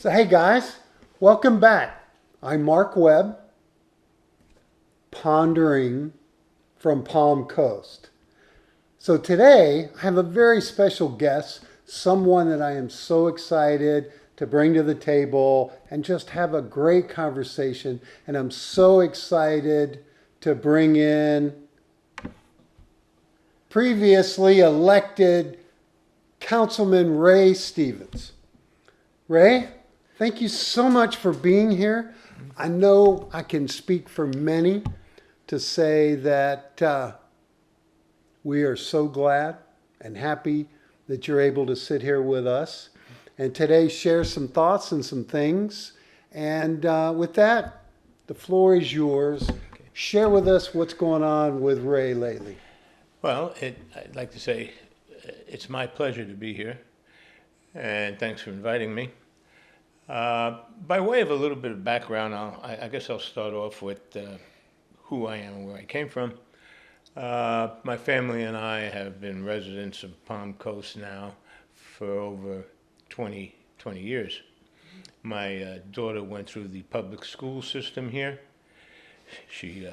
So hey guys, welcome back. I'm Mark Webb, pondering from Palm Coast. So today I have a very special guest, someone that I am so excited to bring to the table and just have a great conversation. And I'm so excited to bring in previously elected Councilman Ray Stevens. Ray, thank you so much for being here. I know I can speak for many to say that we are so glad and happy that you're able to sit here with us and today share some thoughts and some things. And with that, the floor is yours. Share with us what's going on with Ray lately. Well, I'd like to say it's my pleasure to be here, and thanks for inviting me. By way of a little bit of background, I guess I'll start off with who I am and where I came from. My family and I have been residents of Palm Coast now for over 20 years. My daughter went through the public school system here. She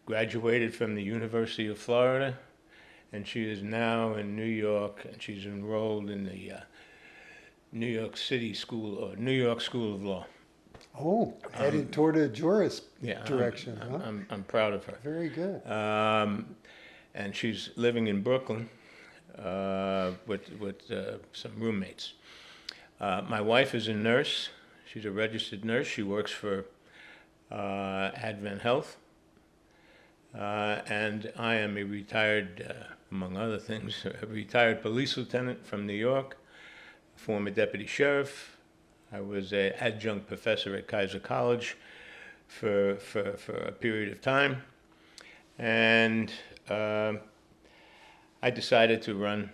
graduated from the University of Florida, and she is now in New York, and she's enrolled in the New York City School or New York School of Law. Oh, headed toward a jurist Yeah, direction. I'm proud of her. Very good. And she's living in Brooklyn with some roommates. My wife is a nurse. She's a registered nurse. She works for Advent Health. And I am a retired, among other things, a retired police lieutenant from New York, former deputy sheriff. I was an adjunct professor at Kaiser College for a period of time. And I decided to run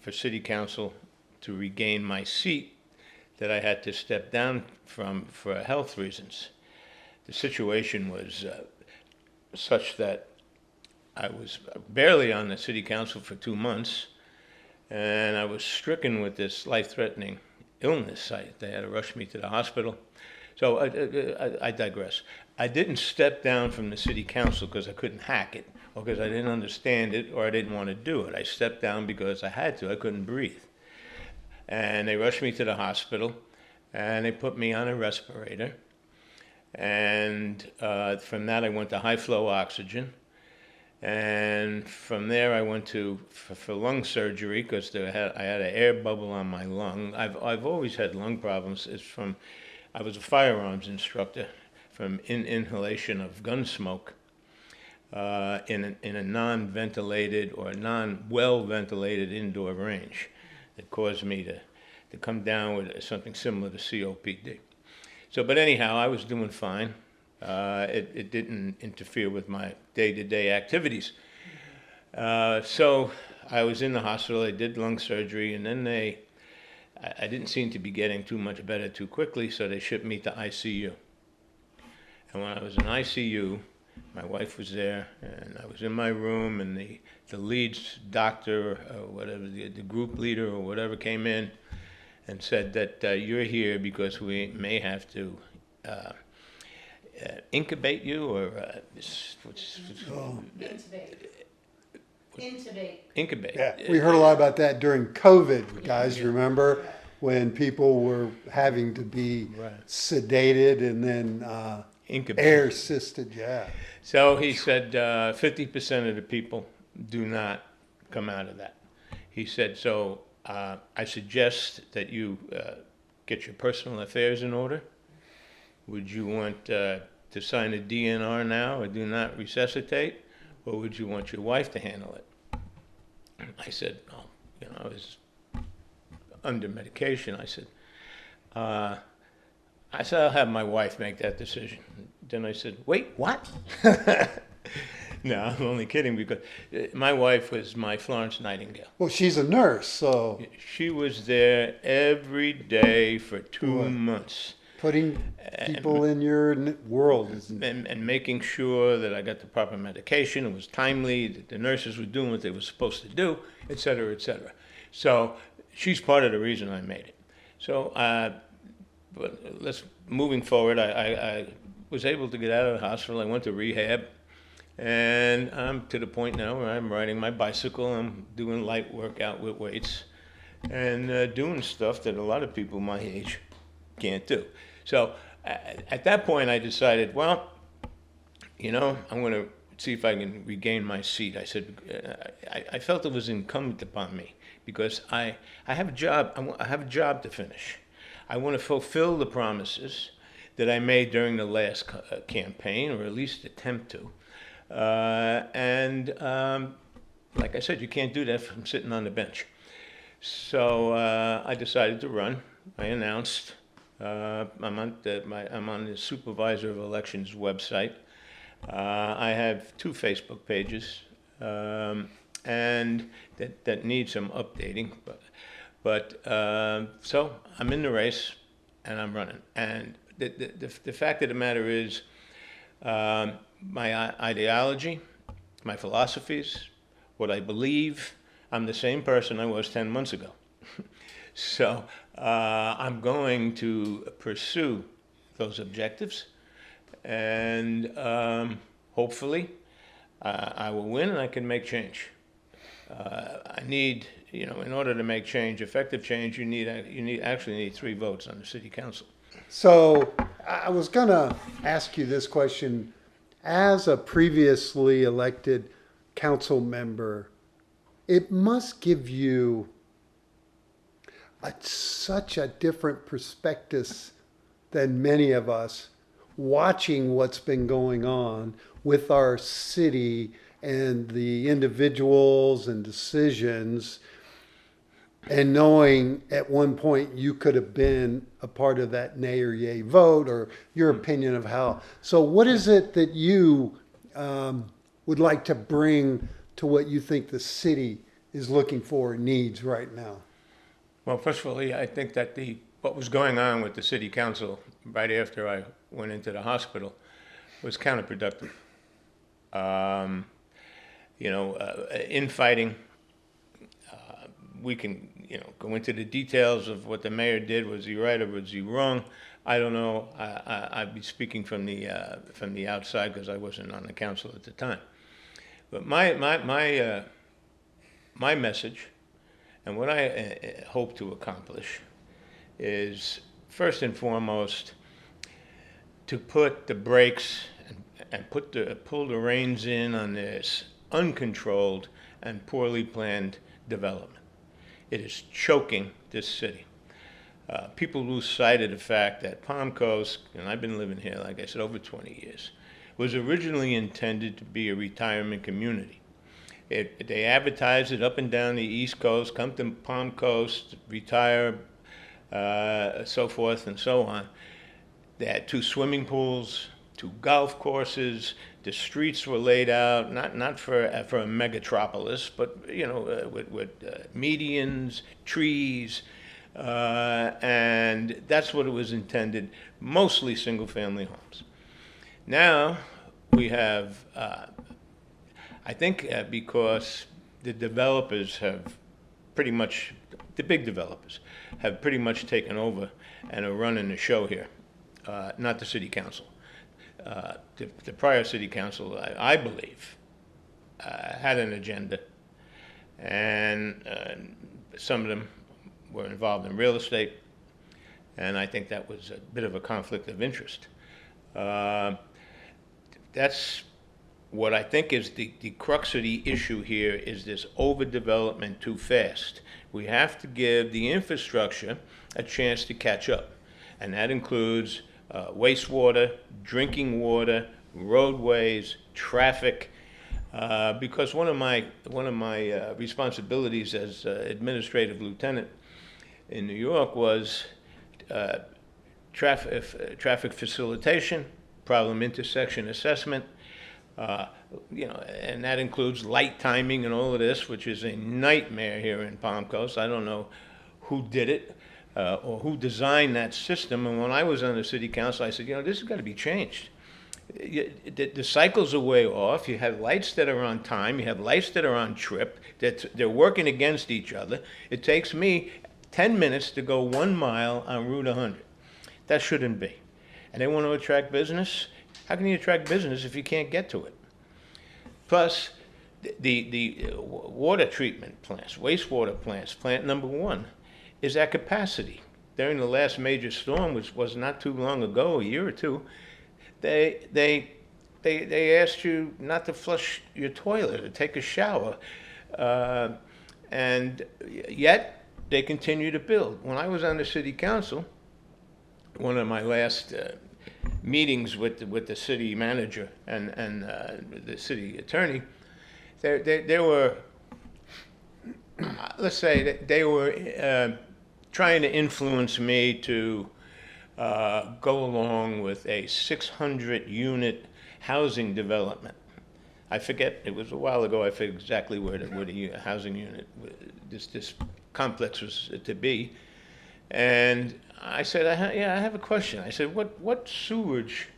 for city council to regain my seat that I had to step down from for health reasons. The situation was such that I was barely on the city council for 2 months, and I was stricken with this life-threatening illness. They had to rush me to the hospital. So I digress. I didn't step down from the city council because I couldn't hack it, or because I didn't understand it, or I didn't want to do it. I stepped down because I had to. I couldn't breathe. And they rushed me to the hospital, and they put me on a respirator. And from that, I went to high-flow oxygen. And from there, I went to for lung surgery because I had an air bubble on my lung. I've always had lung problems. I was a firearms instructor from inhalation of gun smoke in a non-ventilated or non-well-ventilated indoor range that caused me to come down with something similar to COPD. So, but anyhow, I was doing fine. It didn't interfere with my day-to-day activities. So I was in the hospital. I did lung surgery, and then I didn't seem to be getting too much better too quickly, so they shipped me to ICU. And when I was in ICU, my wife was there, and I was in my room, and the lead doctor, or whatever, the group leader or whatever came in and said that you're here because we may have to incubate you, or intubate. Yeah, we heard a lot about that during COVID, guys. Remember when people were having to be sedated and then air assisted? Yeah. So he said 50% of the people do not come out of that. He said, so I suggest that you get your personal affairs in order. Would you want to sign a DNR now, or do not resuscitate, or would you want your wife to handle it? I said, oh, I was under medication. I said, I'll have my wife make that decision. Then I said, wait, what? No, I'm only kidding, because my wife was my Florence Nightingale. Well, she's a nurse, so She was there every day for 2 months. Putting people in your world. And making sure that I got the proper medication, it was timely, that the nurses were doing what they were supposed to do, et cetera, et cetera. So she's part of the reason I made it. So but moving forward, I was able to get out of the hospital. I went to rehab, and I'm to the point now where I'm riding my bicycle. I'm doing light workout with weights, and doing stuff that a lot of people my age can't do. So at that point, I decided, well, I'm going to see if I can regain my seat. I said, I felt it was incumbent upon me because I have a job. I have a job to finish. I want to fulfill the promises that I made during the last campaign, or at least attempt to. Like I said, you can't do that from sitting on the bench. So I decided to run. I announced. I'm on the Supervisor of Elections website. I have 2 Facebook pages, and that need some updating. But so I'm in the race, and I'm running. And the fact of the matter is, my ideology, my philosophies, what I believe, I'm the same person I was 10 months ago. So I'm going to pursue those objectives, and hopefully I will win and I can make change. I need, in order to make change, effective change, you actually need 3 votes on the city council. So I was going to ask you this question. As a previously elected council member, it must give you such a different perspective than many of us watching what's been going on with our city and the individuals and decisions, and knowing at one point you could have been a part of that nay or yay vote, or your opinion of how. So what is it that you would like to bring to what you think the city is looking for and needs right now? Well, first of all, I think that what was going on with the city council right after I went into the hospital was counterproductive. Infighting. We can, go into the details of what the mayor did. Was he right or was he wrong? I don't know. I'd be speaking from the outside because I wasn't on the council at the time. But my message, and what I hope to accomplish, is first and foremost to put the brakes and pull the reins in on this uncontrolled and poorly planned development. It is choking this city. People lose sight of the fact that Palm Coast, and I've been living here, like I said, over 20 years, was originally intended to be a retirement community. They advertised it up and down the East Coast, come to Palm Coast, retire, so forth and so on. They had 2 swimming pools, 2 golf courses. The streets were laid out not for a megatropolis, but with medians, trees, and that's what it was intended. Mostly single-family homes. Now we have, I think, because the developers have pretty much, the big developers have pretty much taken over and are running the show here, not the city council. The prior city council, I believe, had an agenda, and some of them were involved in real estate, and I think that was a bit of a conflict of interest. That's what I think is the crux of the issue here, is this overdevelopment too fast. We have to give the infrastructure a chance to catch up, and that includes wastewater, drinking water, roadways, traffic. Because one of my responsibilities as administrative lieutenant in New York was traffic facilitation, problem intersection assessment, and that includes light timing and all of this, which is a nightmare here in Palm Coast. I don't know who did it or who designed that system. And when I was on the city council, I said, this has got to be changed. The cycles are way off. You have lights that are on time. You have lights that are on trip. They're working against each other. It takes me 10 minutes to go 1 mile on Route 100. That shouldn't be. And they want to attract business. How can you attract business if you can't get to it? Plus, the water treatment plants, wastewater plants, plant number 1 is at capacity. During the last major storm, which was not too long ago, a year or two, they asked you not to flush your toilet or take a shower, and yet they continue to build. When I was on the city council, one of my last meetings with the city manager and the city attorney, they were, let's say, that they were trying to influence me to go along with a 600-unit housing development. I forget, it was a while ago, I forget exactly where the housing unit, this complex was to be. And I said, I have a question. I said, what sewage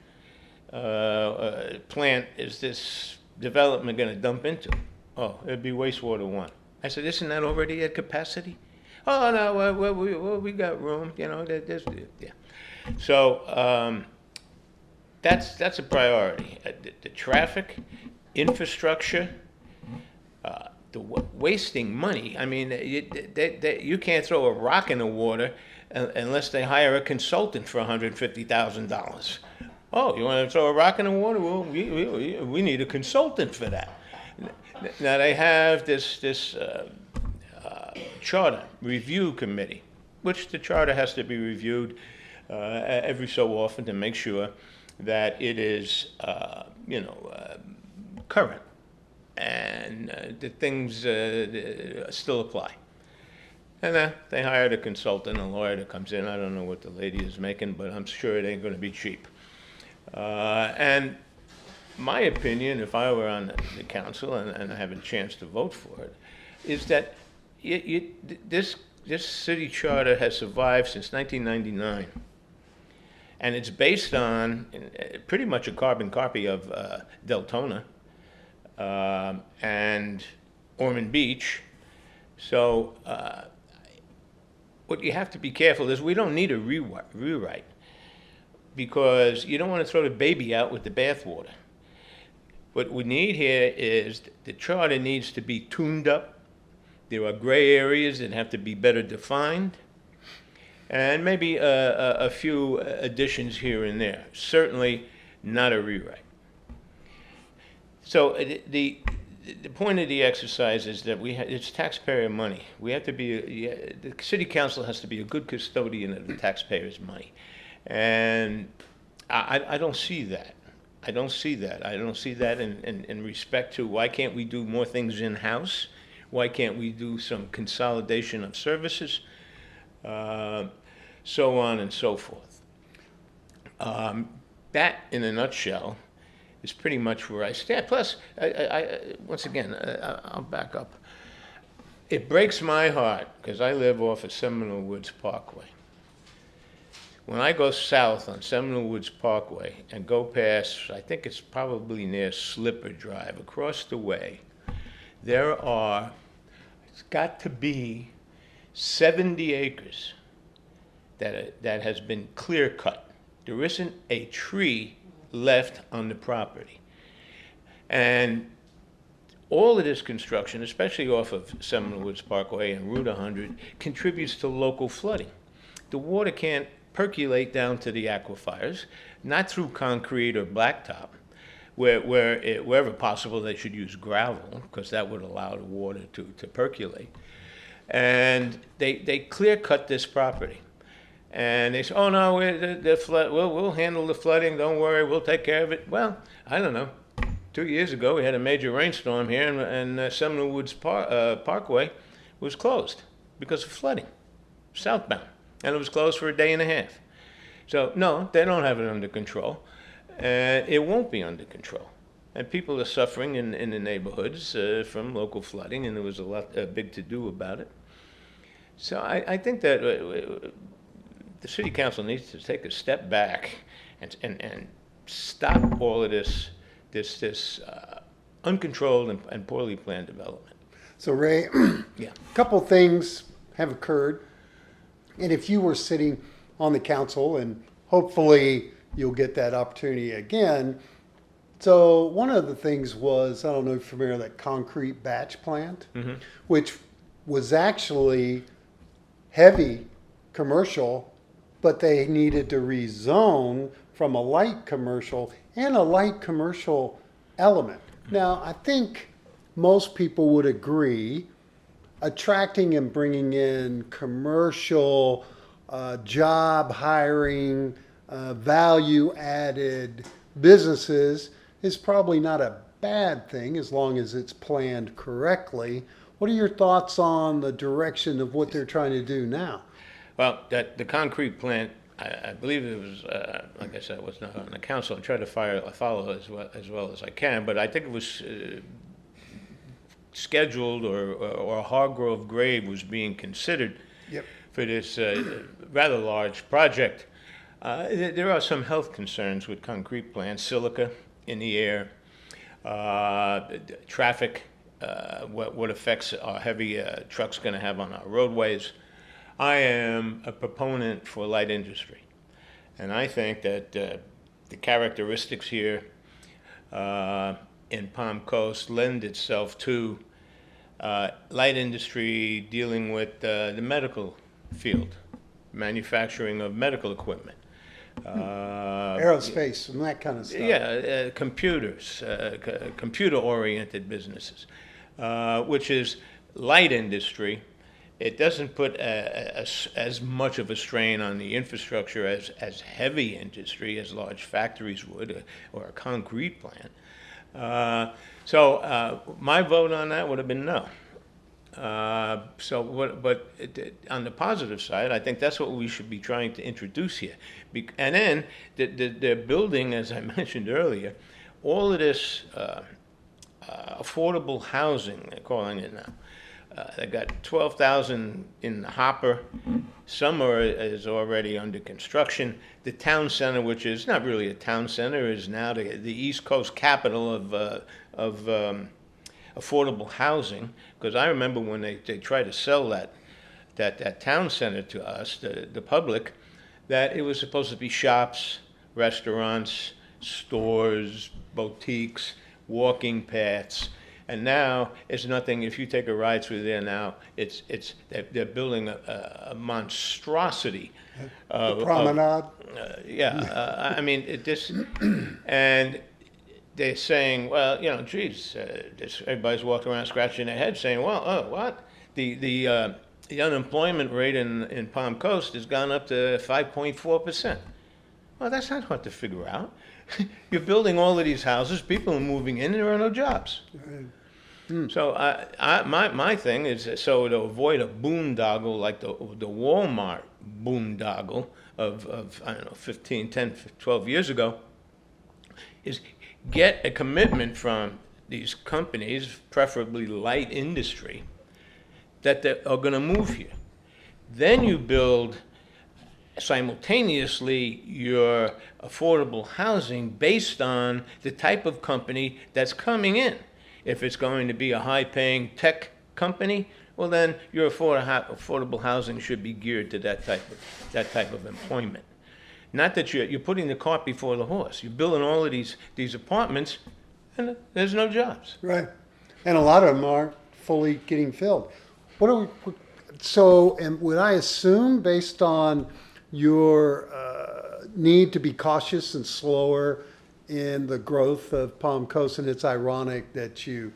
plant is this development going to dump into? Oh, it'd be wastewater 1. I said, isn't that already at capacity? Oh, no, we got room, there's, yeah. So that's a priority. The traffic, infrastructure, the wasting money. I mean, you can't throw a rock in the water unless they hire a consultant for $150,000. Oh, you want to throw a rock in the water? Well, we need a consultant for that. Now they have this charter review committee, which the charter has to be reviewed every so often to make sure that it is, current and the things still apply. And they hired a consultant, a lawyer that comes in. I don't know what the lady is making, but I'm sure it ain't going to be cheap. And my opinion, if I were on the council and I have a chance to vote for it, is that this city charter has survived since 1999. And it's based on pretty much a carbon copy of Deltona and Ormond Beach. So what you have to be careful is we don't need a rewrite, because you don't want to throw the baby out with the bathwater. What we need here is the charter needs to be tuned up. There are gray areas that have to be better defined, and maybe a few additions here and there. Certainly not a rewrite. So the point of the exercise is that it's taxpayer money. We have to be, the city council has to be a good custodian of the taxpayers' money. And I don't see that. I don't see that. I don't see that in respect to why can't we do more things in-house? Why can't we do some consolidation of services? So on and so forth. That, in a nutshell, is pretty much where I stand. Plus, once again, I'll back up. It breaks my heart, because I live off of Seminole Woods Parkway. When I go south on Seminole Woods Parkway and go past, I think it's probably near Slipper Drive, across the way, it's got to be 70 acres that has been clear cut. There isn't a tree left on the property. And all of this construction, especially off of Seminole Woods Parkway and Route 100, contributes to local flooding. The water can't percolate down to the aquifers, not through concrete or blacktop, wherever possible they should use gravel, because that would allow the water to percolate. And they clear cut this property. And they say, oh no, the flood, we'll handle the flooding, don't worry, we'll take care of it. Well, I don't know. 2 years ago, we had a major rainstorm here, and Seminole Woods Parkway was closed because of flooding, southbound. And it was closed for a day and a half. So, no, they don't have it under control. It won't be under control. And people are suffering in the neighborhoods from local flooding, and there was a big to-do about it. So I think that the city council needs to take a step back and stop all of this uncontrolled and poorly planned development. So Ray, Yeah. a couple things have occurred. And if you were sitting on the council and hopefully you'll get that opportunity again. So one of the things was, I don't know if you're familiar with that concrete batch plant, which was actually heavy commercial, but they needed to rezone from a light commercial and a light commercial element. Now, I think most people would agree attracting and bringing in commercial job hiring, value added businesses is probably not a bad thing as long as it's planned correctly. What are your thoughts on the direction of what they're trying to do now? Well, the concrete plant, I believe it was, like I said, I was not on the council. I tried to follow as well as I can, but I think it was scheduled or Hargrove Grave was being considered for this rather large project. There are some health concerns with concrete plants, silica in the air, traffic, what effects are heavy trucks going to have on our roadways. I am a proponent for light industry, and I think that the characteristics here in Palm Coast lend itself to light industry dealing with the medical field, manufacturing of medical equipment. Aerospace and that kind of stuff. Yeah, computers, computer-oriented businesses, which is light industry. It doesn't put as much of a strain on the infrastructure as heavy industry, as large factories would, or a concrete plant. So my vote on that would have been no. On the positive side, I think that's what we should be trying to introduce here. And then they're building, as I mentioned earlier, all of this affordable housing, they're calling it now. They got 12,000 in the hopper. Some is already under construction. The town center, which is not really a town center, is now the East Coast capital of affordable housing. Because I remember when they tried to sell that town center to us, the public, that it was supposed to be shops, restaurants, stores, boutiques, walking paths. And now it's nothing. If you take a ride through there now, they're building a monstrosity. The promenade. I mean, and they're saying, well, geez, everybody's walking around scratching their head, saying, well, what? The unemployment rate in Palm Coast has gone up to 5.4%. Well, that's not hard to figure out. You're building all of these houses, people are moving in, and there are no jobs. Right. So my thing is, so to avoid a boondoggle like the Walmart boondoggle of I don't know, 15, 10, 12 years ago, is get a commitment from these companies, preferably light industry, that they are going to move here. Then you build simultaneously your affordable housing based on the type of company that's coming in. If it's going to be a high-paying tech company, well then your affordable housing should be geared to that type of employment. Not that you're putting the cart before the horse. You're building all of these apartments, and there's no jobs. Right, and a lot of them aren't fully getting filled. And would I assume, based on your need to be cautious and slower in the growth of Palm Coast, and it's ironic that you,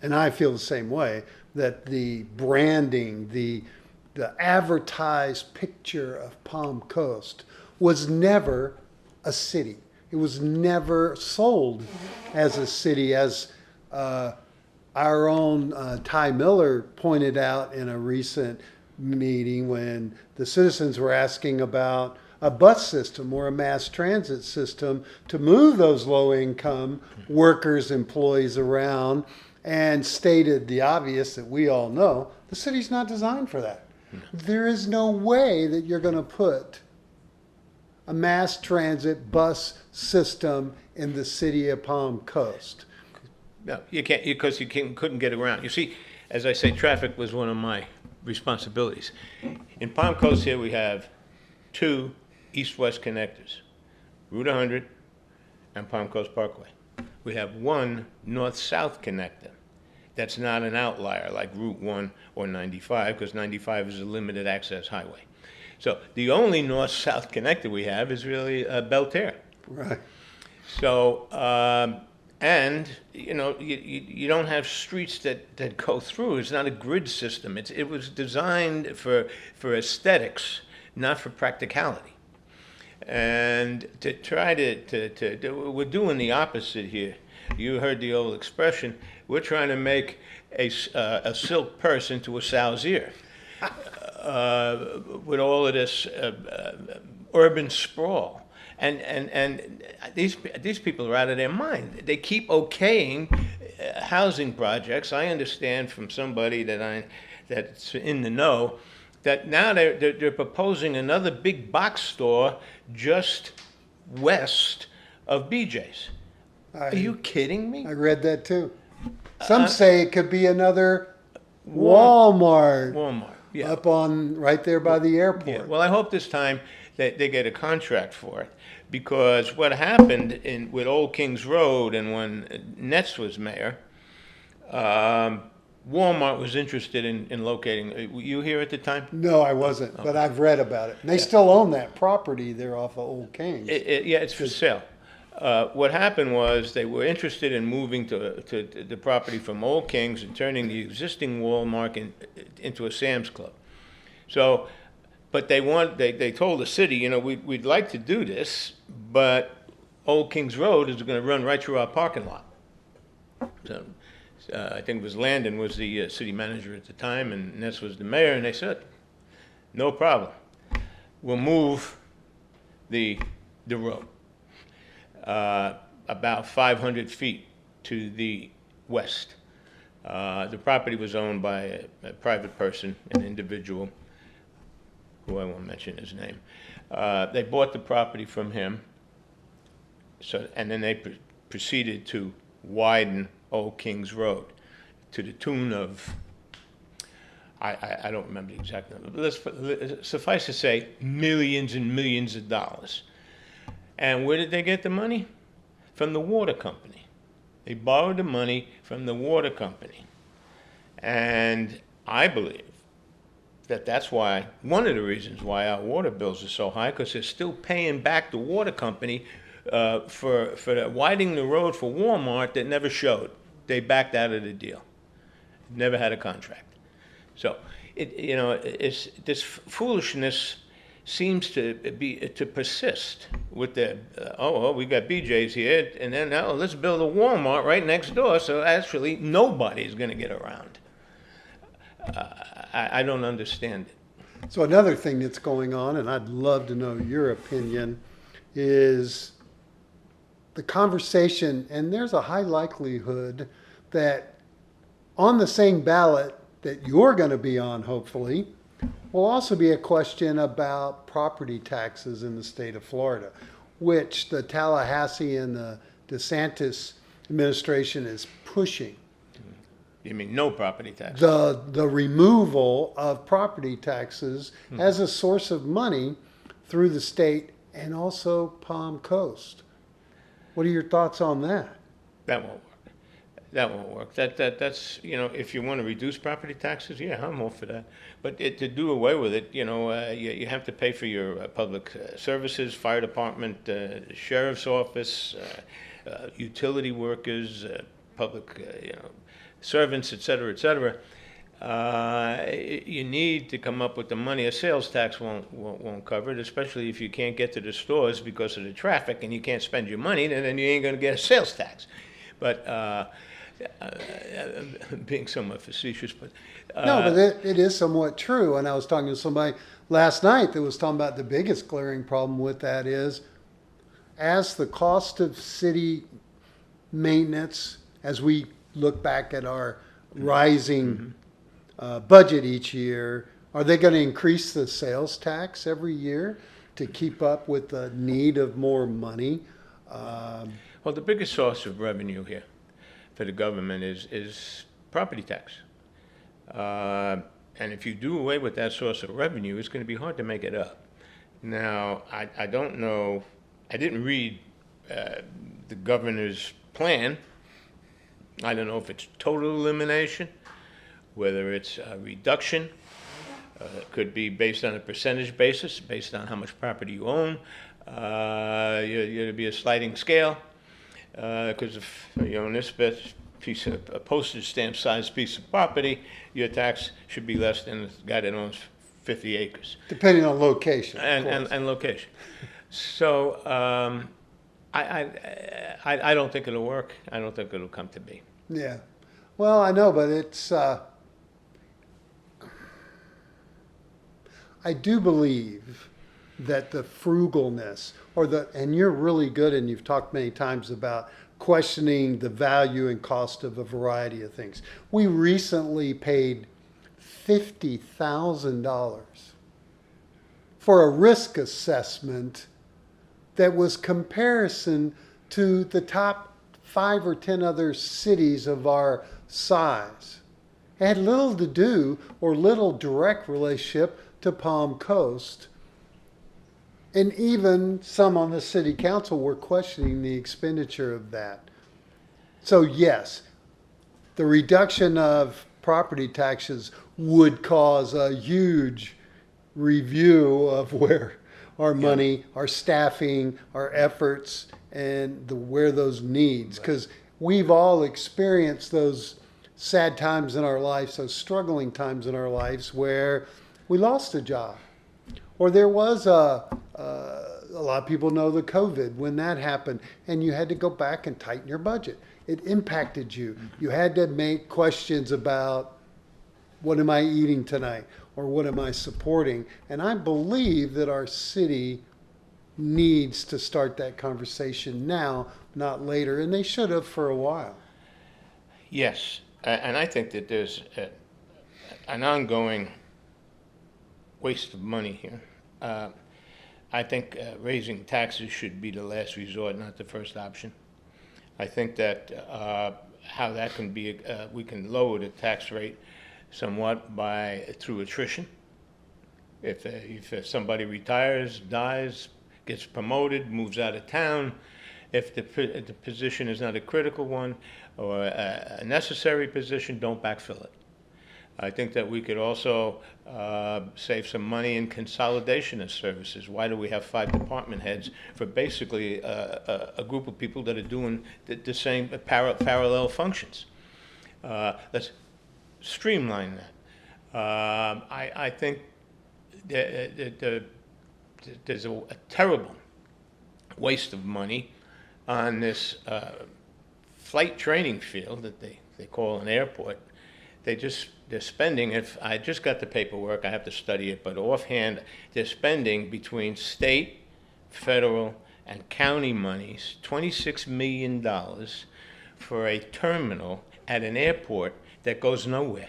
and I feel the same way, that the branding, the advertised picture of Palm Coast was never a city. It was never sold as a city, as our own Ty Miller pointed out in a recent meeting when the citizens were asking about a bus system or a mass transit system to move those low-income workers, employees around, and stated the obvious that we all know: the city's not designed for that. No. There is no way that you're going to put a mass transit bus system in the city of Palm Coast. No, you can't, because couldn't get around. You see, as I say, traffic was one of my responsibilities. In Palm Coast here we have two east-west connectors, Route 100 and Palm Coast Parkway. We have one north-south connector. That's not an outlier like Route 1 or 95, because 95 is a limited access highway. So the only north-south connector we have is really Belterre. Right. So, and, you know, you don't have streets that go through. It's not a grid system. It was designed for aesthetics, not for practicality. And to try we're doing the opposite here. You heard the old expression, we're trying to make a silk purse into a sow's ear. With all of this urban sprawl. And these people are out of their mind. They keep okaying housing projects. I understand from somebody that's in the know that now they're proposing another big box store just west of BJ's. Are you kidding me? I read that too. Some say it could be another Walmart. Walmart, yeah. Up on right there by the airport. Yeah. Well, I hope this time that they get a contract for it, because what happened with Old Kings Road and when Netz was mayor, Walmart was interested in locating. Were you here at the time? No, I wasn't, but I've read about it. And they still own that property there off of Old Kings. Yeah, it's for sale. What happened was they were interested in moving to the property from Old Kings and turning the existing Walmart into a Sam's Club. So, but they told the city, you know, we'd like to do this, but Old Kings Road is going to run right through our parking lot. So, I think it was Landon was the city manager at the time, and Ness was the mayor, and they said, no problem. We'll move the road about 500 feet to the west. The property was owned by a private person, an individual, who I won't mention his name. They bought the property from him, and then they proceeded to widen Old Kings Road to the tune of, I don't remember the exact number, but suffice to say, millions and millions of dollars. And where did they get the money? From the water company. They borrowed the money from the water company. And I believe that's why, one of the reasons why our water bills are so high, because they're still paying back the water company for widening the road for Walmart that never showed. They backed out of the deal. Never had a contract. So, it's this foolishness seems to persist with the we got BJ's here, and then now let's build a Walmart right next door, so actually nobody's going to get around. I don't understand it. So another thing that's going on, and I'd love to know your opinion, is the conversation, and there's a high likelihood that on the same ballot that you're going to be on, hopefully, will also be a question about property taxes in the state of Florida, which the Tallahassee and the DeSantis administration is pushing. You mean no property tax? The removal of property taxes as a source of money through the state and also Palm Coast. What are your thoughts on that? That won't work. That won't work. That's if you want to reduce property taxes, yeah, I'm all for that. But to do away with it, you have to pay for your public services, fire department, sheriff's office, utility workers, public, servants, et cetera, et cetera. You need to come up with the money. A sales tax won't cover it, especially if you can't get to the stores because of the traffic and you can't spend your money, then you ain't going to get a sales tax. But being somewhat facetious, but no, but it is somewhat true. And I was talking to somebody last night that was talking about the biggest glaring problem with that is, as the cost of city maintenance, as we look back at our rising budget each year, are they going to increase the sales tax every year to keep up with the need of more money? Well, the biggest source of revenue here for the government is property tax. And if you do away with that source of revenue, it's going to be hard to make it up. Now, I don't know, I didn't read the governor's plan. I don't know if it's total elimination, whether it's a reduction. It could be based on a percentage basis, based on how much property you own. It'd be a sliding scale, because if you own this piece of a postage stamp sized piece of property, your tax should be less than the guy that owns 50 acres. Depending on location, of And, course. and location. So I don't think it'll work. I don't think it'll come to be. Yeah. Well, I know, but it's, I do believe that the frugalness and you're really good and you've talked many times about questioning the value and cost of a variety of things. We recently paid $50,000 for a risk assessment that was comparison to the top 5 or 10 other cities of our size. It had little to do or little direct relationship to Palm Coast. And even some on the city council were questioning the expenditure of that. So yes, the reduction of property taxes would cause a huge review of where our money, our staffing, our efforts, and where those needs. Because we've all experienced those sad times in our lives, those struggling times in our lives where we lost a job. Or there was a lot of people know the COVID when that happened, and you had to go back and tighten your budget. It impacted you. You had to make questions about what am I eating tonight or what am I supporting? And I believe that our city needs to start that conversation now, not later, and they should have for a while. Yes, and I think that there's an ongoing waste of money here. I think raising taxes should be the last resort, not the first option. I think that how that can be, we can lower the tax rate somewhat through attrition. If somebody retires, dies, gets promoted, moves out of town, if the position is not a critical one or a necessary position, don't backfill it. I think that we could also save some money in consolidation of services. Why do we have 5 department heads for basically a group of people that are doing the same parallel functions? Let's streamline that. I think that there's a terrible waste of money on this flight training field that they call an airport. They're spending, if I just got the paperwork, I have to study it, but offhand, they're spending between state, federal, and county monies, $26 million for a terminal at an airport that goes nowhere.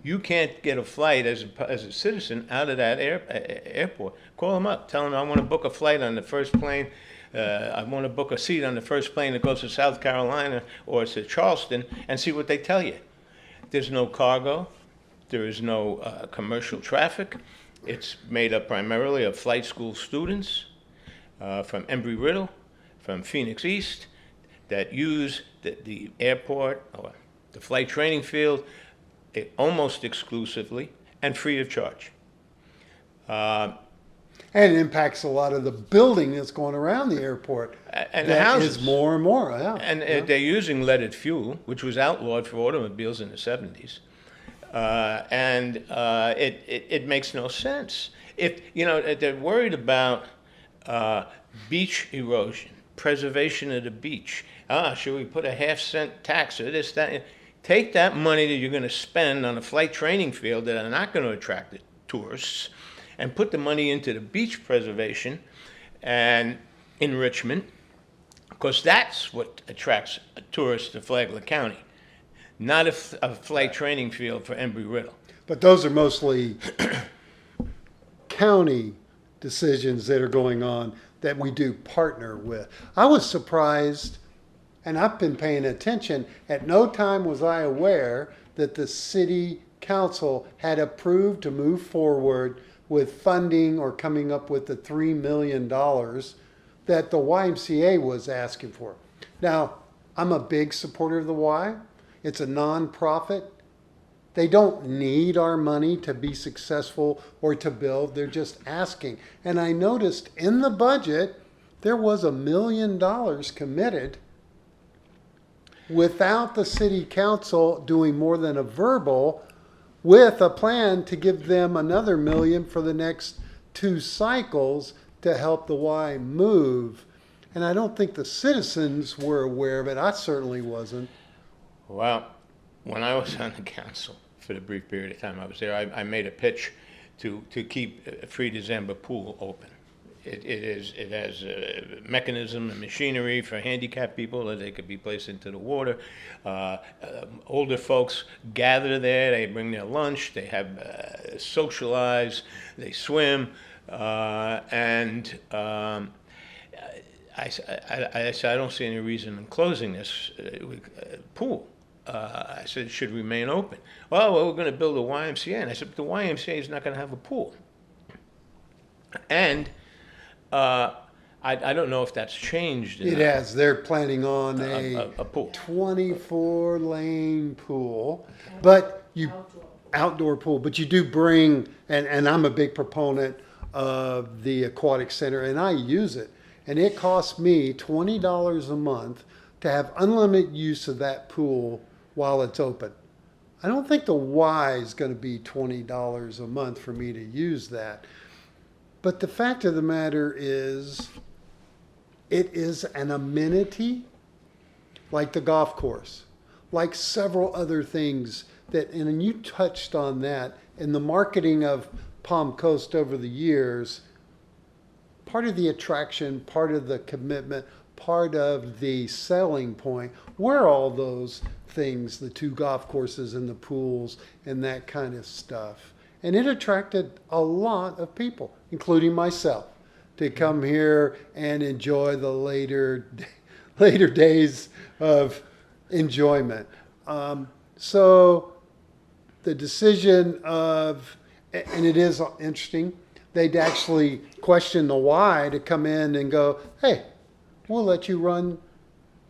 You can't get a flight as a citizen out of that airport. Call them up, tell them I want to book a flight on the first plane. I want to book a seat on the first plane that goes to South Carolina or to Charleston, and see what they tell you. There's no cargo. There is no commercial traffic. It's made up primarily of flight school students from Embry-Riddle, from Phoenix East, that use the airport or the flight training field almost exclusively and free of charge. And it impacts a lot of the building that's going around the airport. And the that houses. is more and more. Yeah. And they're using leaded fuel, which was outlawed for automobiles in the 70s. It makes no sense. If they're worried about beach erosion, preservation of the beach. Should we put a half-cent tax or this, that? Take that money that you're going to spend on a flight training field that are not going to attract the tourists, and put the money into the beach preservation and enrichment, because that's what attracts tourists to Flagler County, not a flight training field for Embry-Riddle. But those are mostly county decisions that are going on that we do partner with. I was surprised, and I've been paying attention, at no time was I aware that the city council had approved to move forward with funding or coming up with the $3 million that the YMCA was asking for. Now, I'm a big supporter of the Y. It's a nonprofit. They don't need our money to be successful or to build. They're just asking. And I noticed in the budget, there was $1 million committed without the city council doing more than a verbal, with a plan to give them another $1 million for the next 2 cycles to help the Y move. And I don't think the citizens were aware of it. I certainly wasn't. Well, when I was on the council, for the brief period of time I was there, I made a pitch to keep Free December Pool open. It has a mechanism and machinery for handicapped people that they could be placed into the water. Older folks gather there, they bring their lunch, they have socialize, they swim, and I said, I don't see any reason in closing this pool. I said it should remain open. Well, we're going to build a YMCA. And I said, but the YMCA is not going to have a pool. And I don't know if that's changed. It has. They're planning on a pool. 24-lane pool, but you outdoor pool. But you do bring, and I'm a big proponent of the aquatic center, and I use it. And it costs me $20 a month to have unlimited use of that pool while it's open. I don't think the Y is going to be $20 a month for me to use that. But the fact of the matter is, it is an amenity like the golf course, like several other things that, and you touched on that in the marketing of Palm Coast over the years. Part of the attraction, part of the commitment, part of the selling point were all those things, the 2 golf courses and the pools and that kind of stuff. And it attracted a lot of people, including myself, to come here and enjoy the later days of enjoyment. So the decision of, and it is interesting, they'd actually question the Y to come in and go, hey, we'll let you run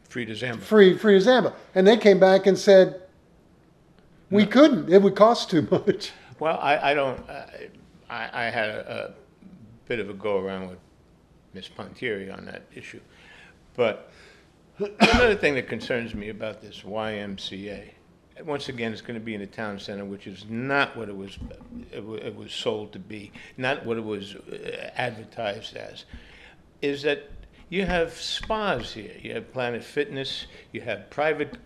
Free to Zamba. Free to Zamba. And they came back and said, we couldn't. It would cost too much. Well, I don't. I had a bit of a go around with Ms. Pontieri on that issue, but another thing that concerns me about this YMCA, once again, it's going to be in a town center, which is not what it was. It was sold to be, not what it was advertised as. Is that you have spas here, you have Planet Fitness, you have private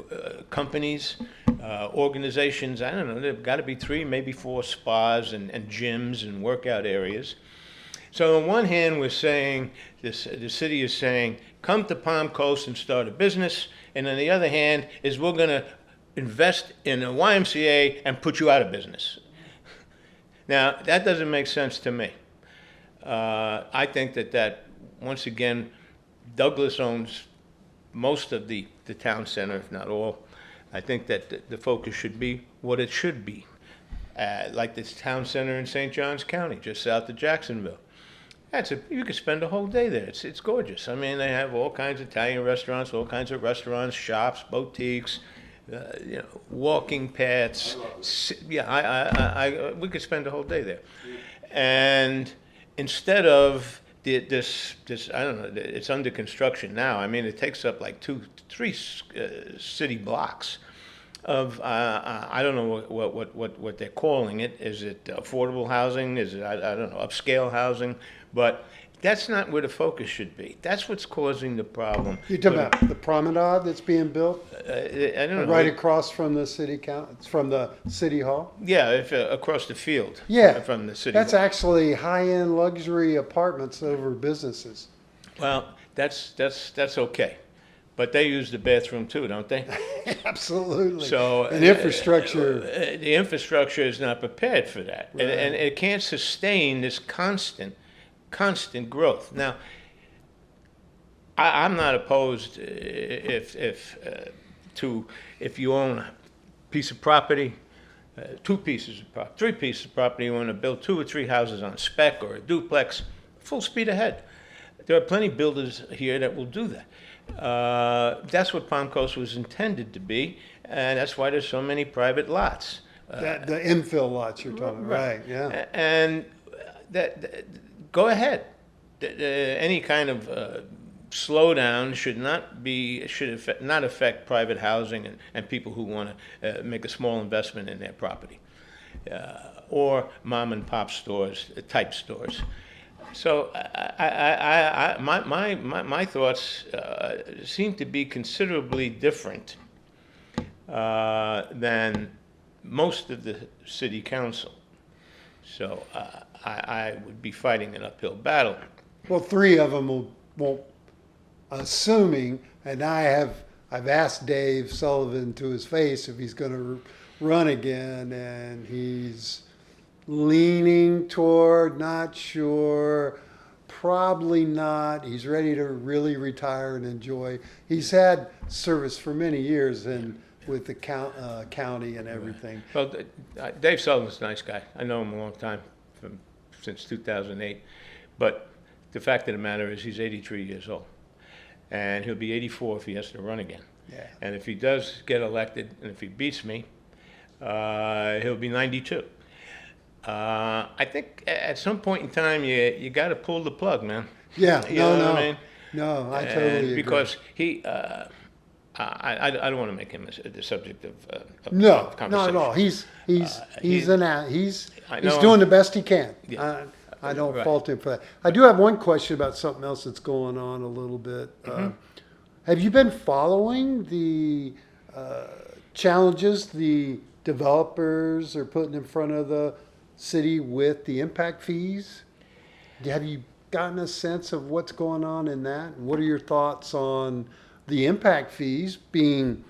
companies, organizations, I don't know, there've got to be 3, maybe 4 spas and gyms and workout areas. So on one hand, we're saying, the city is saying, come to Palm Coast and start a business, and on the other hand is we're going to invest in a YMCA and put you out of business. Now, that doesn't make sense to me. I think that once again, Douglas owns most of the town center, if not all. I think that the focus should be what it should be, like this town center in St. Johns County, just south of Jacksonville. You could spend a whole day there. It's gorgeous. I mean, they have all kinds of Italian restaurants, all kinds of restaurants, shops, boutiques, walking paths. Yeah, we could spend a whole day there. And instead of this, I don't know, it's under construction now. I mean, it takes up like 2-3 city blocks of, I don't know what they're calling it. Is it affordable housing? Is it, I don't know, upscale housing? But that's not where the focus should be. That's what's causing the problem. You're talking about the promenade that's being built? I don't know. Right across from the from the city hall? Yeah, across the field. Yeah, from the city. That's hall. actually high-end luxury apartments over businesses. Well, that's okay, but they use the bathroom too, don't they? Absolutely. So and infrastructure. The infrastructure is not prepared for that, Right. and it can't sustain this constant growth. Now, I'm not opposed if you own a piece of property, two pieces of property, three pieces of property, you want to build 2 or 3 houses on spec or a duplex, full speed ahead. There are plenty of builders here that will do that. That's what Palm Coast was intended to be, and that's why there's so many private lots. The infill lots you're talking about, right, yeah. And go ahead. Any kind of slowdown should not affect private housing and people who want to make a small investment in their property, or mom and pop stores, type stores. So my thoughts seem to be considerably different than most of the city council. So I would be fighting an uphill battle. Well, 3 of them won't, assuming, and I've asked Dave Sullivan to his face if he's going to run again, and he's leaning toward not sure, probably not. He's ready to really retire and enjoy. He's had service for many years and with the county and everything. Well, Dave Sullivan's a nice guy. I know him a long time, since 2008. But the fact of the matter is he's 83 years old. And he'll be 84 if he has to run again. Yeah. And if he does get elected, and if he beats me, he'll be 92. I think at some point in time, you got to pull the plug, man. Yeah, You know what I mean? No, I totally agree. Because he, I don't want to make him the subject of No, conversation. not at all. He's I know doing him. the best he can. Yeah. I don't Right. fault him for that. I do have one question about something else that's going on a little bit. Have you been following the challenges the developers are putting in front of the city with the impact fees? Have you gotten a sense of what's going on in that? And what are your thoughts on the impact fees being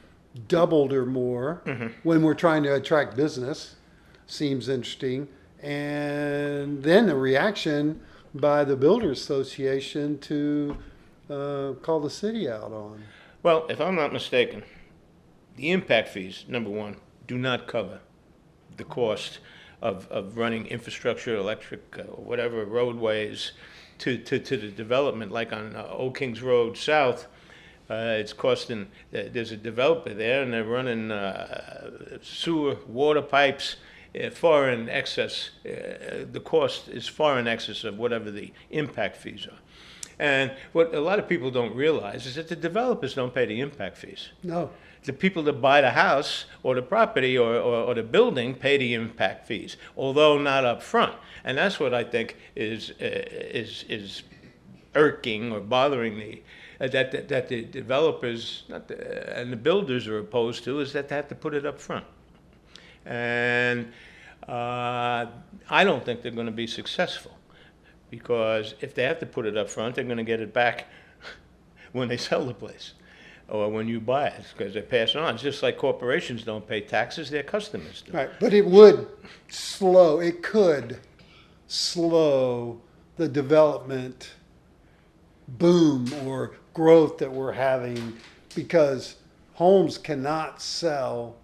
doubled or more when we're trying to attract business? Seems interesting. And then the reaction by the Builders Association to call the city out on. Well, if I'm not mistaken, the impact fees, number one, do not cover the cost of running infrastructure, electric, whatever, roadways to the development, like on Old Kings Road South. It's costing, there's a developer there, and they're running sewer, water pipes far in excess. The cost is far in excess of whatever the impact fees are. And what a lot of people don't realize is that the developers don't pay the impact fees. No. The people that buy the house or the property or the building pay the impact fees, although not up front. And that's what I think is irking or bothering me. That the developers and the builders are opposed to, is that they have to put it up front. And I don't think they're going to be successful, because if they have to put it up front, they're going to get it back when they sell the place or when you buy it, because they pass it on. It's just like corporations don't pay taxes, their customers do. Right, but it could slow the development boom or growth that we're having, because homes cannot sell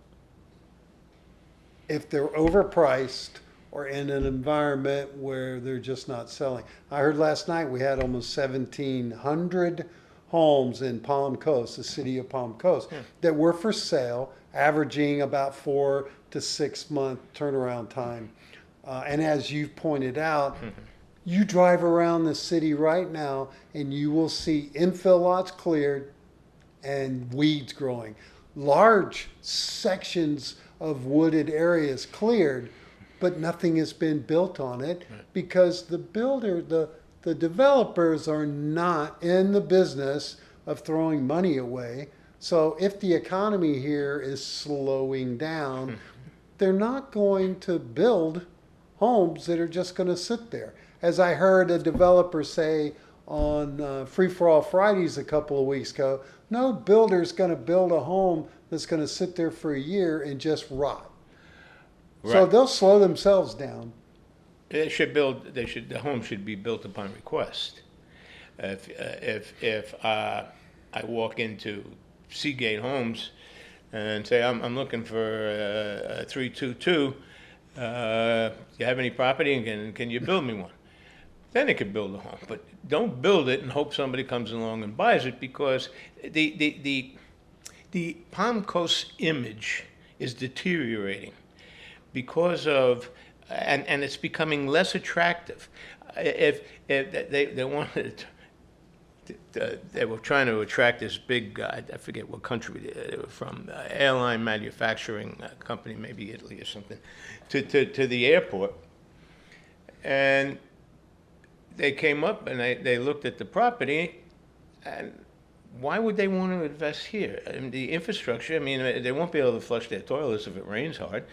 if they're overpriced or in an environment where they're just not selling. I heard last night we had almost 1,700 homes in Palm Coast, the city of Palm Coast, that were for sale, averaging about 4 to 6 month turnaround time. And as you've pointed out, you drive around the city right now and you will see infill lots cleared and weeds growing. Large sections of wooded areas cleared, but nothing has been built on it because the developers are not in the business of throwing money away. So if the economy here is slowing down, they're not going to build homes that are just going to sit there. As I heard a developer say on Free for All Fridays a couple of weeks ago, no builder's going to build a home that's going to sit there for a year and just rot. Right. So they'll slow themselves down. The home should be built upon request. If I walk into Seagate Homes, and say, I'm looking for 322. You have any property, and can you build me one? Then they could build a home. But don't build it and hope somebody comes along and buys it, because the Palm Coast image is deteriorating because of, and it's becoming less attractive. If they wanted, they were trying to attract this big guy, I forget what country they were from, airline manufacturing company, maybe Italy or something, to the airport. And they came up and they looked at the property, and why would they want to invest here? I mean, the infrastructure, I mean, they won't be able to flush their toilets if it rains hard.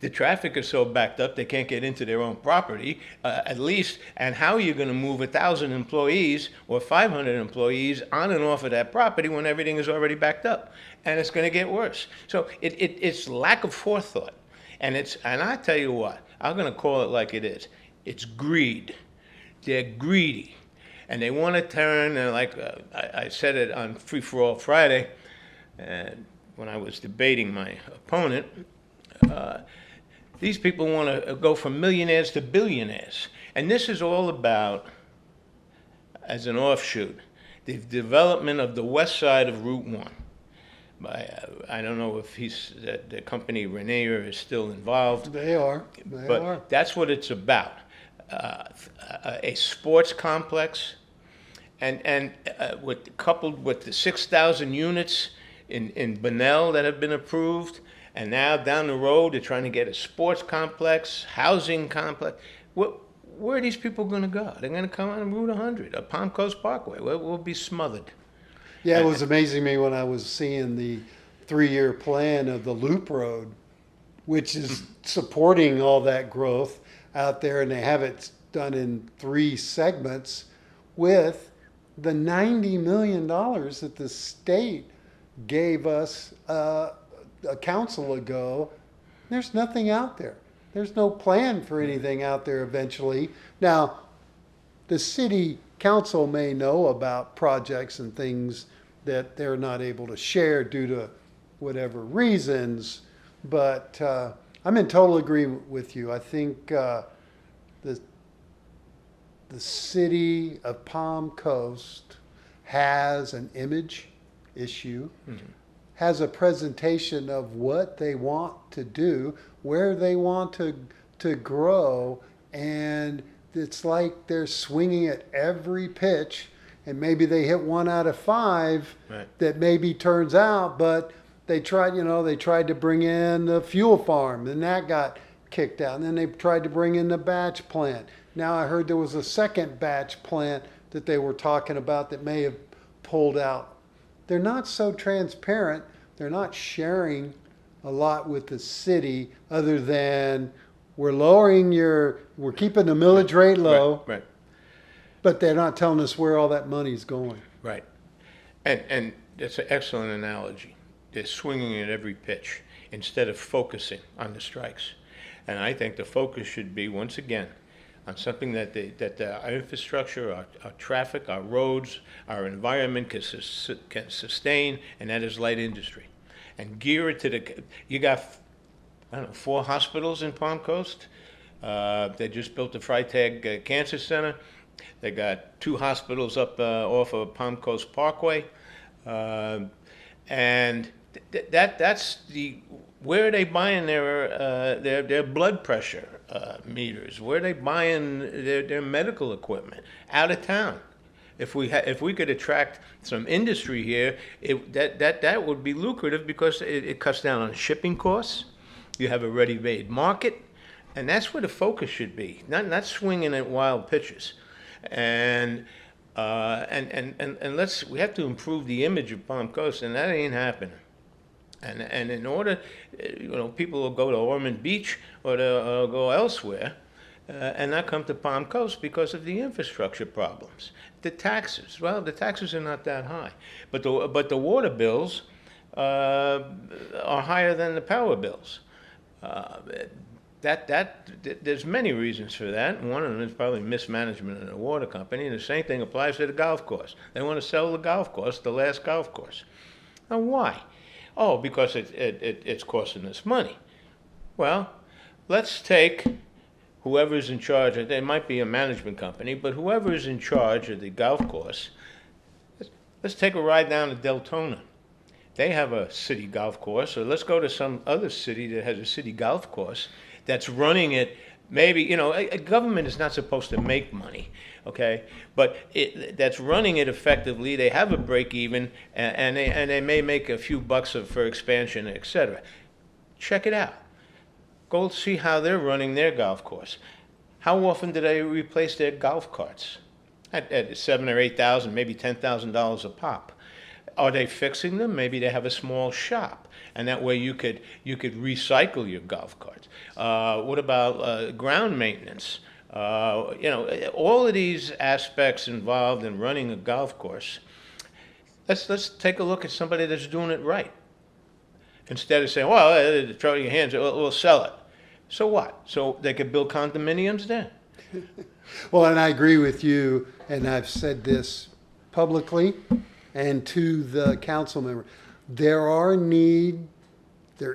The traffic is so backed up they can't get into their own property, at least. And how are you going to move 1,000 employees or 500 employees on and off of that property when everything is already backed up? And it's going to get worse. So it's lack of forethought. And I tell you what, I'm going to call it like it is. It's greed. They're greedy. And they want to turn, like I said it on Free for All Friday, when I was debating my opponent, these people want to go from millionaires to billionaires. And this is all about, as an offshoot, the development of the west side of Route 1. I don't know if the company Rainier is still involved. They are. But that's what it's about. A sports complex, and coupled with the 6,000 units in Bunnell that have been approved, and now down the road they're trying to get a sports complex, housing complex. Where are these people going to go? They're going to come on Route 100, a Palm Coast Parkway. We'll be smothered. Yeah, it was amazing me when I was seeing the 3-year plan of the Loop Road, which is supporting all that growth out there, and they have it done in 3 segments with the $90 million that the state gave us a council ago. There's nothing out there. There's no plan for anything out there eventually. Now, the city council may know about projects and things that they're not able to share due to whatever reasons, but I'm in total agreement with you. I think the city of Palm Coast has an image issue, has a presentation of what they want to do, where they want to grow, and it's like they're swinging at every pitch, and maybe they hit 1 out of 5 that maybe turns out, but they tried to bring in the fuel farm, and that got kicked out, and then they tried to bring in the batch plant. Now I heard there was a second batch plant that they were talking about that may have pulled out. They're not so transparent. They're not sharing a lot with the city other than we're keeping the millage rate low, Right. but they're not telling us where all that money's going. Right. And that's an excellent analogy. They're swinging at every pitch instead of focusing on the strikes. And I think the focus should be, once again, on something that our infrastructure, our traffic, our roads, our environment can sustain, and that is light industry. And gear it to you got, 4 hospitals in Palm Coast. They just built the Freytag Cancer Center. They got 2 hospitals up off of Palm Coast Parkway. And that's where are they buying their blood pressure meters? Where are they buying their medical equipment? Out of town. If we could attract some industry here, that would be lucrative because it cuts down on shipping costs. You have a ready-made market, and that's where the focus should be. Not swinging at wild pitches. And we have to improve the image of Palm Coast, and that ain't happening. And in order, people will go to Ormond Beach or they'll go elsewhere and not come to Palm Coast because of the infrastructure problems. The taxes, the taxes are not that high, but the water bills are higher than the power bills. There's many reasons for that. One of them is probably mismanagement of the water company, and the same thing applies to the golf course. They want to sell the golf course, the last golf course. Now, why? Oh, because it's costing us money. Well, let's take whoever's in charge. There might be a management company, but whoever is in charge of the golf course, let's take a ride down to Deltona. They have a city golf course, or let's go to some other city that has a city golf course that's running it. Maybe, a government is not supposed to make money, okay? But that's running it effectively. They have a break even, and they may make a few bucks for expansion, etc. Check it out. Go see how they're running their golf course. How often do they replace their golf carts? At $7,000 or $8,000, maybe $10,000 a pop. Are they fixing them? Maybe they have a small shop, and that way you could recycle your golf carts. What about ground maintenance? All of these aspects involved in running a golf course. Let's take a look at somebody that's doing it right. Instead of saying, well, throw your hands, we'll sell it. So what? So they could build condominiums there? Well, and I agree with you, and I've said this publicly and to the council member. There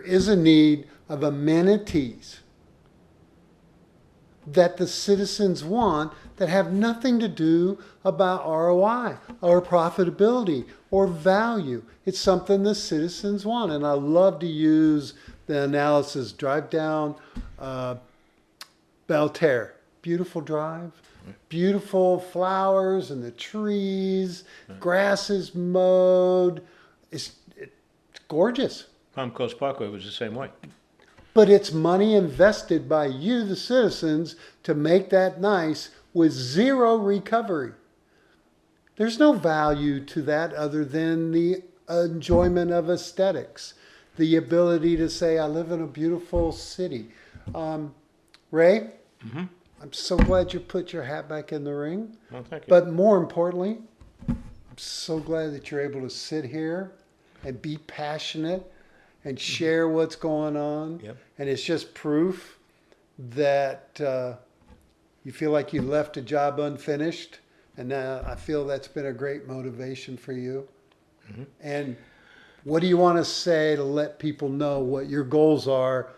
is a need of amenities that the citizens want that have nothing to do about ROI or profitability or value. It's something the citizens want. And I love to use the analysis. Drive down Belterre. Beautiful drive. Beautiful flowers and the trees. Grass is mowed. It's gorgeous. Palm Coast Parkway was the same way. But it's money invested by you, the citizens, to make that nice with zero recovery. There's no value to that other than the enjoyment of aesthetics, the ability to say, I live in a beautiful city. Ray, I'm so glad you put your hat back in the ring. Well, thank you. But more importantly, I'm so glad that you're able to sit here and be passionate and share what's going on. Yep. And it's just proof that you feel like you left a job unfinished. And I feel that's been a great motivation for you. And what do you want to say to let people know what your goals are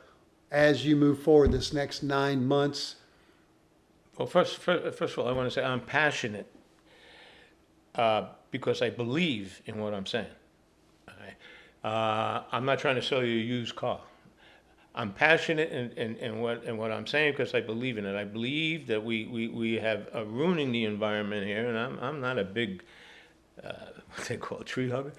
as you move forward this next 9 months? Well, first of all, I want to say I'm passionate because I believe in what I'm saying. Okay? I'm not trying to sell you a used car. I'm passionate in what I'm saying because I believe in it. I believe that we have ruining the environment here, and I'm not a big what they call a tree hugger.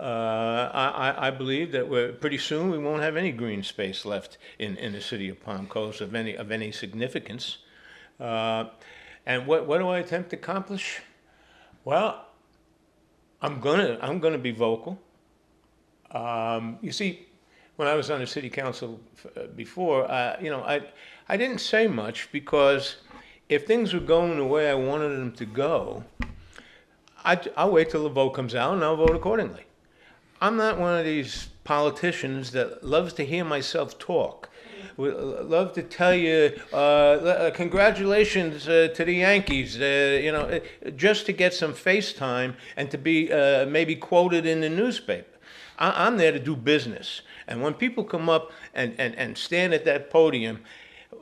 I believe that pretty soon we won't have any green space left in the city of Palm Coast of any significance. And what do I attempt to accomplish? Well, I'm gonna be vocal. You see, when I was on the city council before, I didn't say much because if things were going the way I wanted them to go, I'll wait till the vote comes out and I'll vote accordingly. I'm not one of these politicians that loves to hear myself talk. Love to tell you, congratulations to the Yankees, just to get some face time and to be maybe quoted in the newspaper. I'm there to do business. And when people come up and stand at that podium,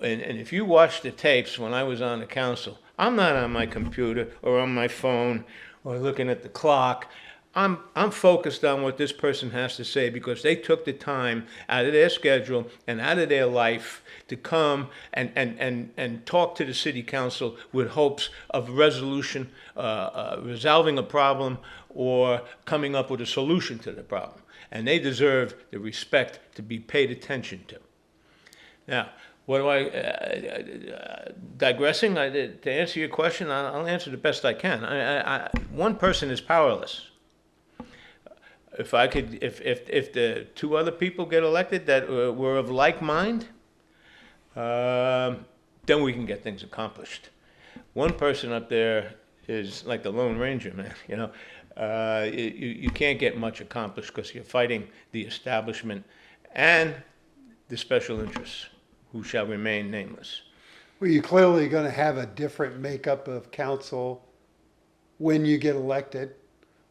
and if you watch the tapes when I was on the council, I'm not on my computer or on my phone or looking at the clock. I'm focused on what this person has to say because they took the time out of their schedule and out of their life to come and talk to the city council with hopes of resolution, resolving a problem, or coming up with a solution to the problem. And they deserve the respect to be paid attention to. Now, what do digressing, to answer your question, I'll answer the best I can. One person is powerless. If the two other people get elected that were of like mind, then we can get things accomplished. One person up there is like the Lone Ranger, man. You can't get much accomplished because you're fighting the establishment and the special interests, who shall remain nameless. Well, you're clearly going to have a different makeup of council when you get elected.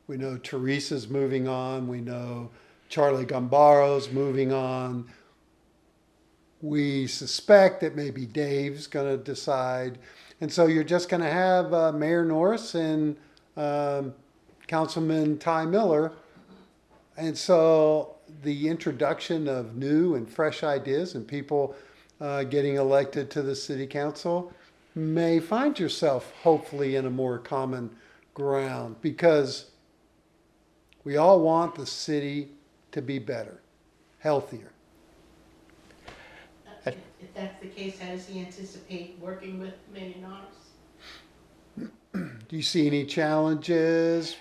We know Teresa's moving on. We know Charlie Gambaro's moving on. We suspect that maybe Dave's going to decide. And so you're just going to have Mayor Norris and Councilman Ty Miller. And so the introduction of new and fresh ideas and people getting elected to the city council may find yourself hopefully in a more common ground, because we all want the city to be better, healthier. If that's the case, how does he anticipate working with Mayor Norris? Do you see any challenges?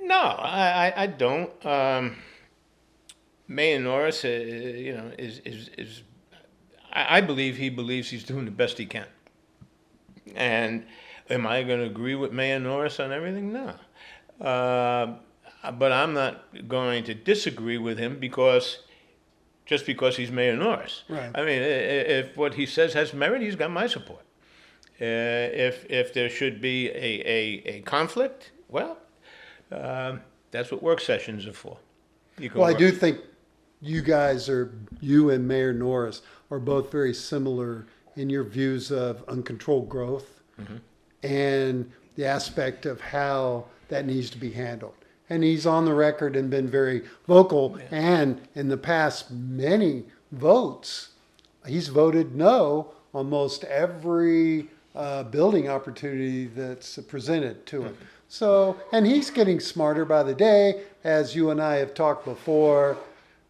No, I don't. Mayor Norris, is I believe he believes he's doing the best he can. And am I going to agree with Mayor Norris on everything? No. But I'm not going to disagree with him just because he's Mayor Norris. Right. I mean, if what he says has merit, he's got my support. If there should be a conflict, well, that's what work sessions are for. Well, I do think you and Mayor Norris are both very similar in your views of uncontrolled growth and the aspect of how that needs to be handled. And he's on the record and been very vocal. Yeah. And in the past many votes, he's voted no on most every building opportunity that's presented to him. So, and he's getting smarter by the day, as you and I have talked before.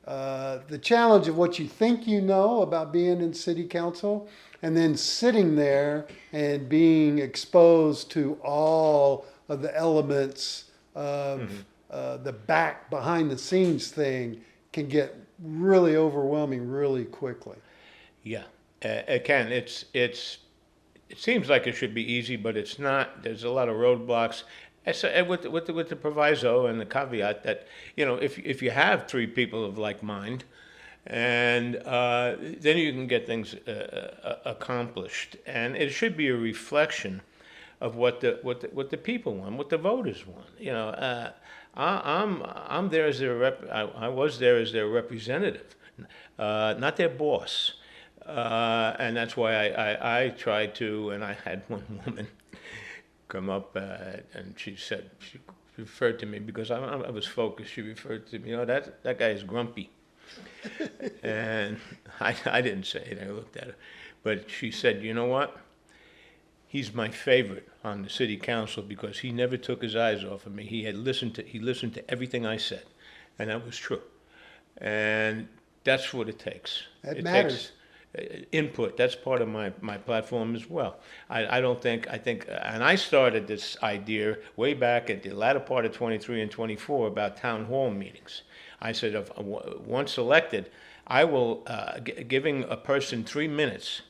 The challenge of what you think you know about being in city council, and then sitting there and being exposed to all of the elements of the behind the scenes thing, can get really overwhelming really quickly. Yeah, it can. It seems like it should be easy, but it's not. There's a lot of roadblocks. With the proviso and the caveat that, if you have three people of like mind, and then you can get things accomplished, and it should be a reflection of what the people want, what the voters want. I'm there as their rep. I was there as their representative, not their boss, and that's why I tried to. And I had one woman come up, and she referred to me because I was focused. She referred to me, that guy is grumpy. And I didn't say it, I looked at her. But she said, you know what? He's my favorite on the city council because he never took his eyes off of me. He listened to everything I said. And that was true. And that's what it takes. It matters. Takes input. That's part of my platform as well. I think, and I started this idea way back at the latter part of 23 and 24 about town hall meetings. I said, once elected, I will, giving a person 3 minutes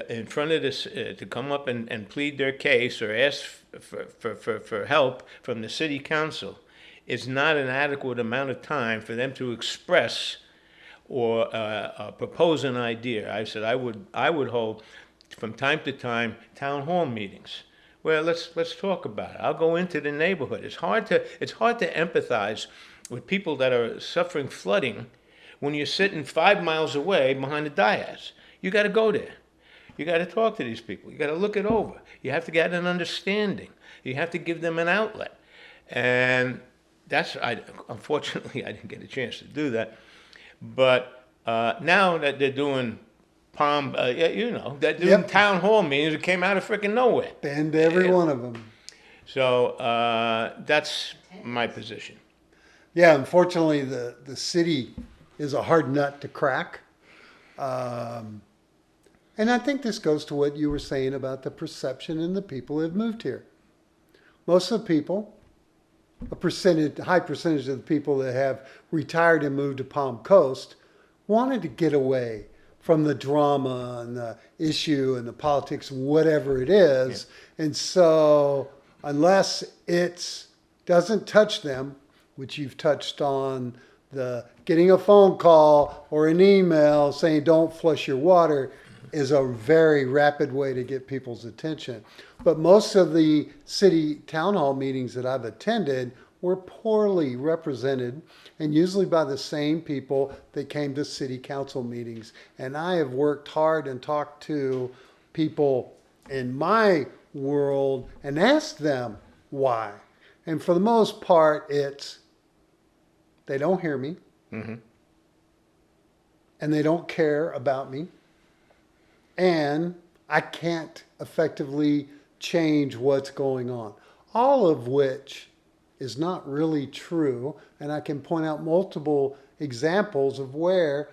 in front of this, to come up and plead their case or ask for help from the city council is not an adequate amount of time for them to express or propose an idea. I said I would hold from time to time town hall meetings. Well, let's talk about it. I'll go into the neighborhood. It's hard to empathize with people that are suffering flooding when you're sitting 5 miles away behind the dais. You got to go there. You got to talk to these people. You got to look it over. You have to get an understanding. You have to give them an outlet. And unfortunately, I didn't get a chance to do that. But now that they're doing they're doing town hall meetings, it came out of freaking nowhere. Bend every one of them. So that's my position. Yeah, unfortunately, the city is a hard nut to crack. And I think this goes to what you were saying about the perception and the people who have moved here. Most of the people, high percentage of the people that have retired and moved to Palm Coast wanted to get away from the drama and the issue and the politics, whatever it is. Yeah. And so unless it doesn't touch them, which you've touched on, the getting a phone call or an email saying don't flush your water is a very rapid way to get people's attention. But most of the city town hall meetings that I've attended we're poorly represented, and usually by the same people that came to city council meetings. And I have worked hard and talked to people in my world and asked them why. And for the most part, it's they don't hear me, and they don't care about me, and I can't effectively change what's going on. All of which is not really true, and I can point out multiple examples of where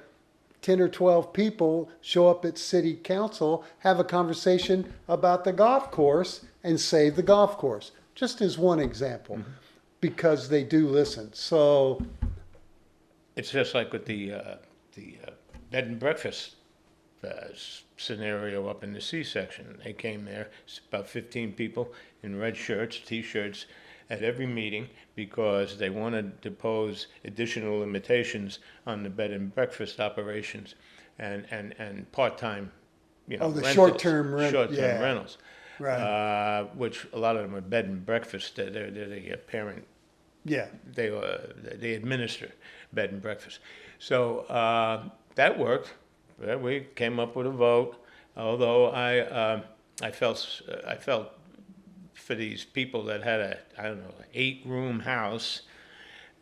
10 or 12 people show up at city council, have a conversation about the golf course, and save the golf course. Just as one example, because they do listen. So It's just like with the bed and breakfast scenario up in the C section. They came there, it's about 15 people in red shirts, T-shirts, at every meeting because they wanted to pose additional limitations on the bed and breakfast operations and part-time, the rentals, short-term rent, short-term rentals. right. Which a lot of them are bed and breakfast. They're the parent. Yeah. They administer bed and breakfast. So that worked. We came up with a vote. Although I felt for these people that had an 8-room house,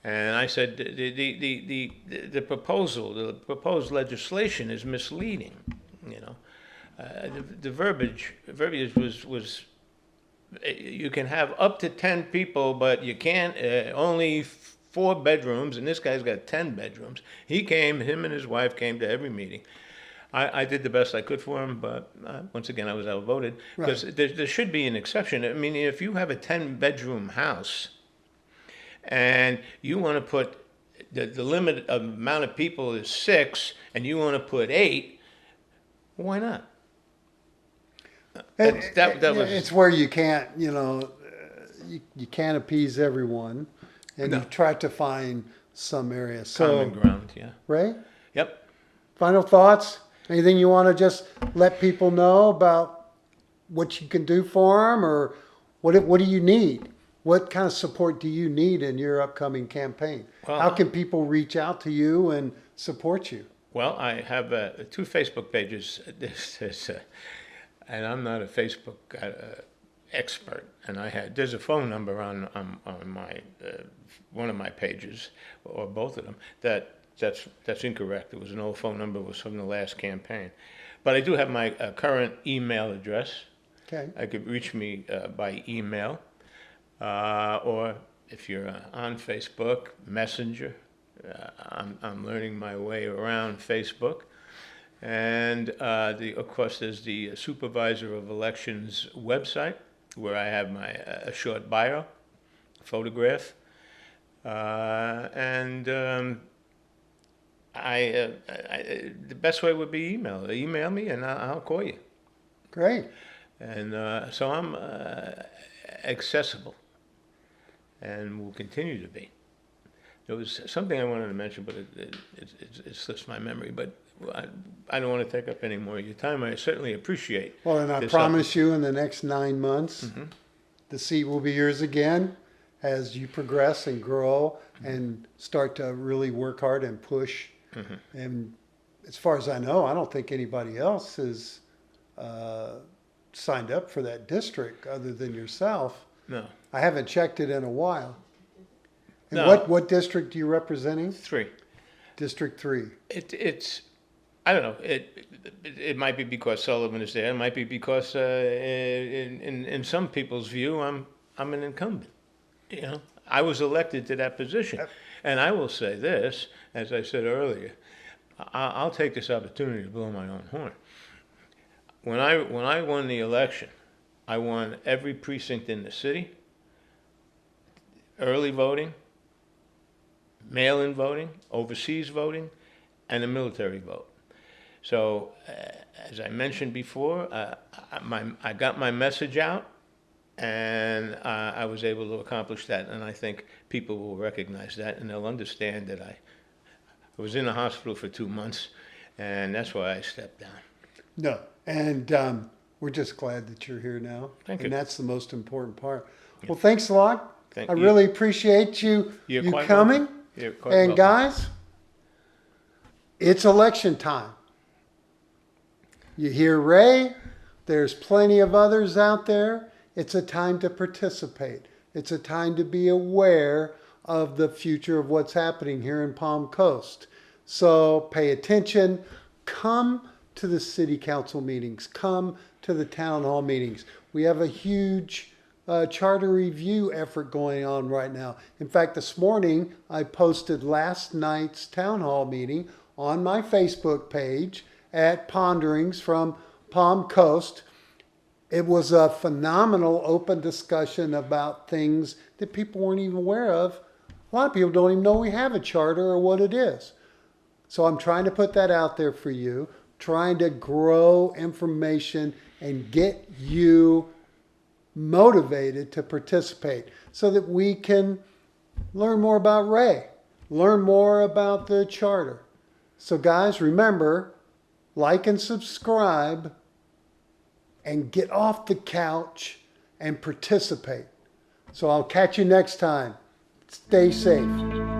and I said the proposed legislation is misleading. The verbiage was you can have up to 10 people, but you can't only 4 bedrooms, and this guy's got 10 bedrooms. Him and his wife came to every meeting. I did the best I could for him, but once again, I was outvoted because there should be an exception. I mean, if you have a 10-bedroom house and you want to put the limit of amount of people is 6, and you want to put 8, why not? It's where you can't, you can't appease everyone, and you try to find some area. Common ground, yeah. Ray? Yep. Final thoughts? Anything you want to just let people know about what you can do for them, or what do you need? What kind of support do you need in your upcoming campaign? Well, how can people reach out to you and support you? Well, I have 2 Facebook pages. And I'm not a Facebook expert. And there's a phone number on my one of my pages, or both of them, that's incorrect. It was an old phone number. It was from the last campaign. But I do have my current email address. Okay. I could reach me by email, or if you're on Facebook, Messenger. I'm learning my way around Facebook. And of course, there's the Supervisor of Elections website, where I have my a short bio, photograph, and the best way would be email. Email me, and I'll call you. Great. And so I'm accessible, and will continue to be. There was something I wanted to mention, but it slips my memory. But I don't want to take up any more of your time. I certainly appreciate. Well, and I promise you, in the next 9 months, the seat will be yours again as you progress and grow and start to really work hard and push. And as far as I know, I don't think anybody else is signed up for that district other than yourself. No. I haven't checked it in a while. And No. what district are you representing? 3. District 3. It's I don't know. It might be because Sullivan is there. It might be because in some people's view, I'm an incumbent. I was elected to that position, and I will say this, as I said earlier, I'll take this opportunity to blow my own horn. When I won the election, I won every precinct in the city. Early voting, mail-in voting, overseas voting, and a military vote. So, as I mentioned before, I got my message out, and I was able to accomplish that. And I think people will recognize that, and they'll understand that I was in the hospital for 2 months, and that's why I stepped down. No, and we're just glad that you're here now. Thank you. And that's the most important part. Well, thanks a lot Thank I you. really appreciate You're you quite coming. welcome. You're quite And welcome. guys, it's election time. You hear Ray, there's plenty of others out there. It's a time to participate. It's a time to be aware of the future of what's happening here in Palm Coast. So pay attention. Come to the city council meetings. Come to the town hall meetings. We have a huge charter review effort going on right now. In fact, this morning I posted last night's town hall meeting on my Facebook page at Ponderings from Palm Coast. It was a phenomenal open discussion about things that people weren't even aware of. A lot of people don't even know we have a charter or what it is. So I'm trying to put that out there for you, trying to grow information and get you motivated to participate so that we can learn more about Ray, learn more about the charter. So guys, remember, like and subscribe and get off the couch and participate. So I'll catch you next time. Stay safe.